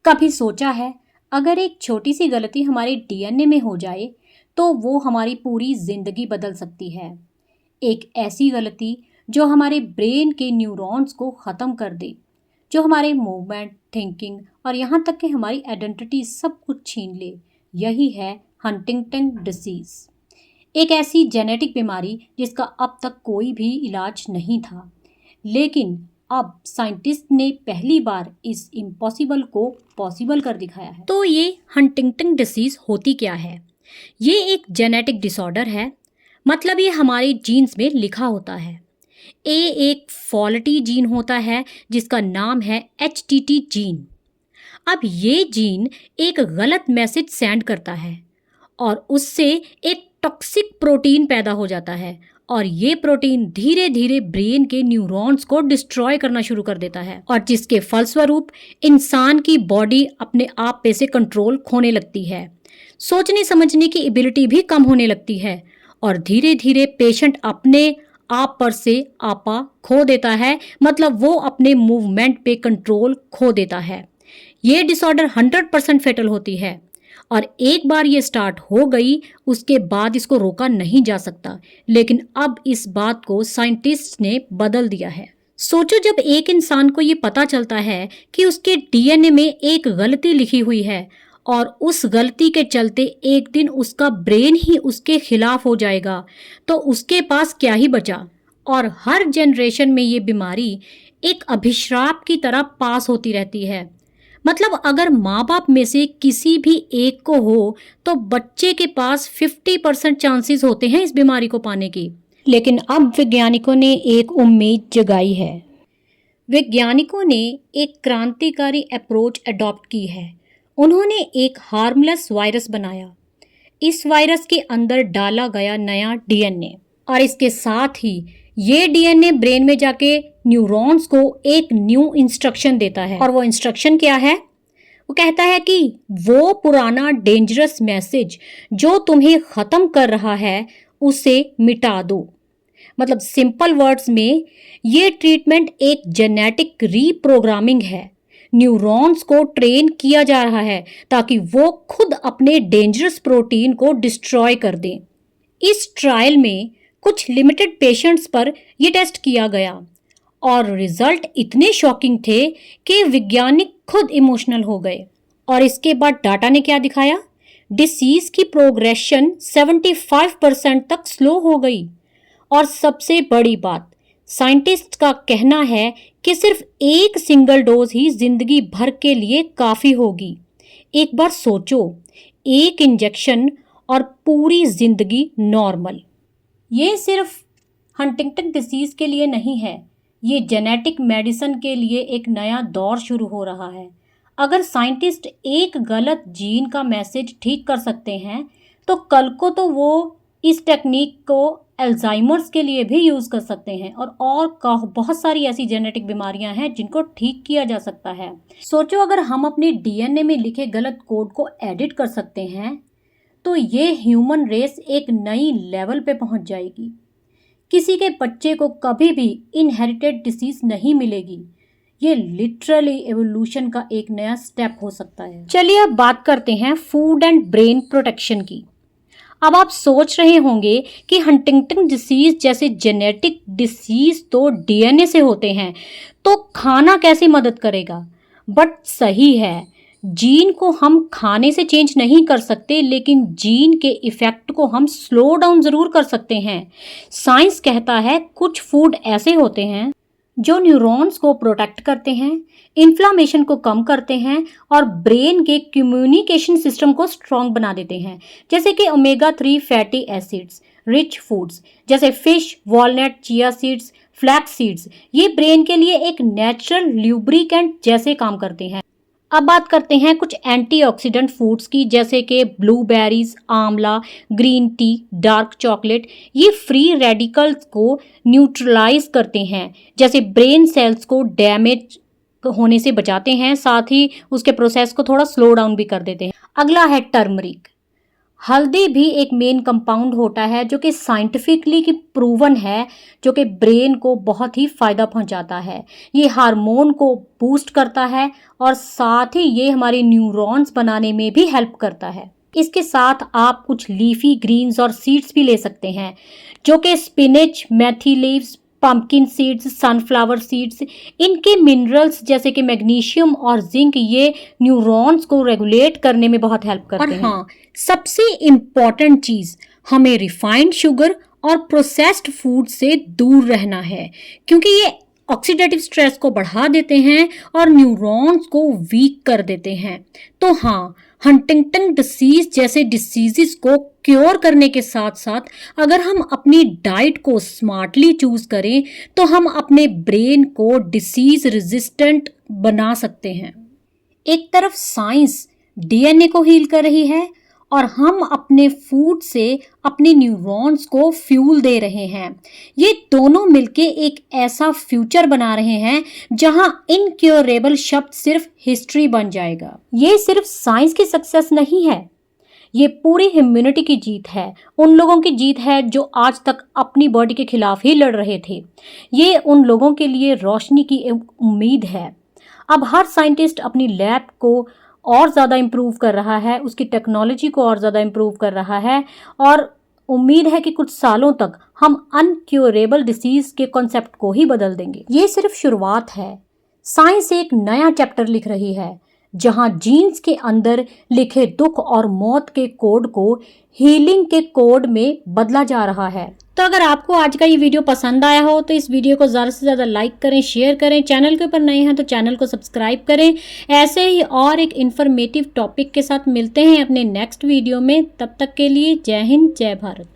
कभी सोचा है, अगर एक छोटी सी गलती हमारे डीएनए में हो जाए तो वो हमारी पूरी जिंदगी बदल सकती है। एक ऐसी गलती जो हमारे ब्रेन के न्यूरॉन्स को ख़त्म कर दे, जो हमारे मूवमेंट, थिंकिंग और यहाँ तक कि हमारी आइडेंटिटी सब कुछ छीन ले। यही है हंटिंगटन डिसीज़, एक ऐसी जेनेटिक बीमारी जिसका अब तक कोई भी इलाज नहीं था। लेकिन अब साइंटिस्ट ने पहली बार इस इम्पॉसिबल को पॉसिबल कर दिखाया है। तो ये हंटिंगटन डिसीज़ होती क्या है? ये एक जेनेटिक डिसऑर्डर है, मतलब ये हमारे जीन्स में लिखा होता है। ए एक फॉल्टी जीन होता है जिसका नाम है HTT जीन। अब ये जीन एक गलत मैसेज सेंड करता है और उससे एक टॉक्सिक प्रोटीन पैदा हो जाता है और ये प्रोटीन धीरे धीरे ब्रेन के न्यूरॉन्स को डिस्ट्रॉय करना शुरू कर देता है और जिसके फलस्वरूप इंसान की बॉडी अपने आप पे से कंट्रोल खोने लगती है, सोचने समझने की एबिलिटी भी कम होने लगती है और धीरे धीरे पेशेंट अपने आप पर से आपा खो देता है, मतलब वो अपने मूवमेंट पे कंट्रोल खो देता है। ये डिसऑर्डर 100% फेटल होती है और एक बार ये स्टार्ट हो गई उसके बाद इसको रोका नहीं जा सकता। लेकिन अब इस बात को साइंटिस्ट ने बदल दिया है। सोचो, जब एक इंसान को ये पता चलता है कि उसके डीएनए में एक गलती लिखी हुई है और उस गलती के चलते एक दिन उसका ब्रेन ही उसके खिलाफ हो जाएगा, तो उसके पास क्या ही बचा। और हर जनरेशन में ये बीमारी एक अभिशाप की तरह पास होती रहती है। मतलब अगर माँ बाप में से किसी भी एक को हो तो बच्चे के पास 50% चांसेस होते हैं इस बीमारी को पाने की। लेकिन अब वैज्ञानिकों ने एक उम्मीद जगाई है। वैज्ञानिकों ने एक क्रांतिकारी अप्रोच अडॉप्ट की है। उन्होंने एक हार्मलेस वायरस बनाया। इस वायरस के अंदर डाला गया नया डीएनए और इसके साथ ही ये डीएनए ब्रेन में जाके न्यूरॉन्स को एक न्यू इंस्ट्रक्शन देता है। और वो इंस्ट्रक्शन क्या है? वो कहता है कि वो पुराना डेंजरस मैसेज जो तुम्हें ख़त्म कर रहा है उसे मिटा दो। मतलब सिंपल वर्ड्स में ये ट्रीटमेंट एक जेनेटिक रीप्रोग्रामिंग है। न्यूरॉन्स को ट्रेन किया जा रहा है ताकि वो खुद अपने डेंजरस प्रोटीन को डिस्ट्रॉय कर दें। इस ट्रायल में कुछ लिमिटेड पेशेंट्स पर यह टेस्ट किया गया और रिजल्ट इतने शॉकिंग थे कि वैज्ञानिक खुद इमोशनल हो गए। और इसके बाद डाटा ने क्या दिखाया? डिसीज की प्रोग्रेशन 75% तक स्लो हो गई। और सबसे बड़ी बात, साइंटिस्ट का कहना है कि सिर्फ एक सिंगल डोज ही जिंदगी भर के लिए काफ़ी होगी। एक बार सोचो, एक इंजेक्शन और पूरी जिंदगी नॉर्मल। ये सिर्फ हंटिंगटन डिसीज़ के लिए नहीं है, ये जेनेटिक मेडिसिन के लिए एक नया दौर शुरू हो रहा है। अगर साइंटिस्ट एक गलत जीन का मैसेज ठीक कर सकते हैं तो कल को तो वो इस टेक्निक को अल्जाइमर्स के लिए भी यूज़ कर सकते हैं और बहुत सारी ऐसी जेनेटिक बीमारियां हैं जिनको ठीक किया जा सकता है। सोचो, अगर हम अपने डीएनए में लिखे गलत कोड को एडिट कर सकते हैं तो ये ह्यूमन रेस एक नई लेवल पे पहुंच जाएगी। किसी के बच्चे को कभी भी इनहेरिटेड डिसीज नहीं मिलेगी। ये लिटरली एवोल्यूशन का एक नया स्टेप हो सकता है। चलिए अब बात करते हैं फूड एंड ब्रेन प्रोटेक्शन की। अब आप सोच रहे होंगे कि हंटिंगटन डिसीज जैसे जेनेटिक डिसीज तो डीएनए से होते हैं, तो खाना कैसे मदद करेगा? बट सही है, जीन को हम खाने से चेंज नहीं कर सकते, लेकिन जीन के इफ़ेक्ट को हम स्लो डाउन ज़रूर कर सकते हैं। साइंस कहता है कुछ फूड ऐसे होते हैं जो न्यूरॉन्स को प्रोटेक्ट करते हैं, इन्फ्लामेशन को कम करते हैं और ब्रेन के कम्युनिकेशन सिस्टम को स्ट्रॉन्ग बना देते हैं। जैसे कि omega 3 fatty acids rich foods जैसे fish, walnut, chia seeds, flax seeds, ये ब्रेन के लिए एक नेचुरल ल्यूब्रिकेंट जैसे काम करते हैं। अब बात करते हैं कुछ एंटीऑक्सीडेंट फूड्स की, जैसे कि ब्लूबेरीज, आंवला, ग्रीन टी, डार्क चॉकलेट। ये फ्री रेडिकल्स को न्यूट्रलाइज करते हैं, जैसे ब्रेन सेल्स को डैमेज होने से बचाते हैं, साथ ही उसके प्रोसेस को थोड़ा स्लो डाउन भी कर देते हैं। अगला है टर्मरिक। हल्दी भी एक मेन कंपाउंड होता है जो कि साइंटिफिकली की प्रूवन है, जो कि ब्रेन को बहुत ही फ़ायदा पहुंचाता है। ये हार्मोन को बूस्ट करता है और साथ ही ये हमारे न्यूरॉन्स बनाने में भी हेल्प करता है। इसके साथ आप कुछ लीफी ग्रीन्स और सीड्स भी ले सकते हैं, जो कि spinach, methi leaves, pumpkin seeds, sunflower seeds. इनके मिनरल्स जैसे कि मैग्नीशियम और जिंक ये न्यूरॉन्स को रेगुलेट करने में बहुत हेल्प करते हैं। हाँ, सबसे इम्पॉर्टेंट चीज़, हमें रिफाइंड शुगर और प्रोसेस्ड फूड से दूर रहना है, क्योंकि ये ऑक्सीडेटिव स्ट्रेस को बढ़ा देते हैं और न्यूरॉन्स को वीक कर देते हैं। तो हाँ, हंटिंगटन डिसीज जैसे डिसीजेस को क्योर करने के साथ साथ अगर हम अपनी डाइट को स्मार्टली चूज करें तो हम अपने ब्रेन को डिसीज रेजिस्टेंट बना सकते हैं। एक तरफ साइंस डीएनए को हील कर रही है और हम अपने फूड से अपने न्यूरॉन्स को फ्यूल दे रहे हैं। ये दोनों मिलके एक ऐसा फ्यूचर बना रहे हैं जहां इनक्योरेबल शब्द सिर्फ हिस्ट्री बन जाएगा। ये सिर्फ साइंस की सक्सेस नहीं है, ये पूरी ह्यूमैनिटी की जीत है। उन लोगों की जीत है जो आज तक अपनी बॉडी के खिलाफ ही लड़ रहे थे। ये उन लोगों के लिए रोशनी की उम्मीद है। अब हर साइंटिस्ट अपनी लैब को और ज़्यादा इम्प्रूव कर रहा है, उसकी टेक्नोलॉजी को और ज़्यादा इम्प्रूव कर रहा है और उम्मीद है कि कुछ सालों तक हम अनक्योरेबल डिसीज़ के कॉन्सेप्ट को ही बदल देंगे। ये सिर्फ शुरुआत है। साइंस एक नया चैप्टर लिख रही है जहां जीन्स के अंदर लिखे दुख और मौत के कोड को हीलिंग के कोड में बदला जा रहा है। तो अगर आपको आज का ये वीडियो पसंद आया हो तो इस वीडियो को ज़्यादा से ज़्यादा लाइक करें, शेयर करें। चैनल के ऊपर नए हैं तो चैनल को सब्सक्राइब करें। ऐसे ही और एक इन्फॉर्मेटिव टॉपिक के साथ मिलते हैं अपने नेक्स्ट वीडियो में। तब तक के लिए जय हिंद, जय भारत।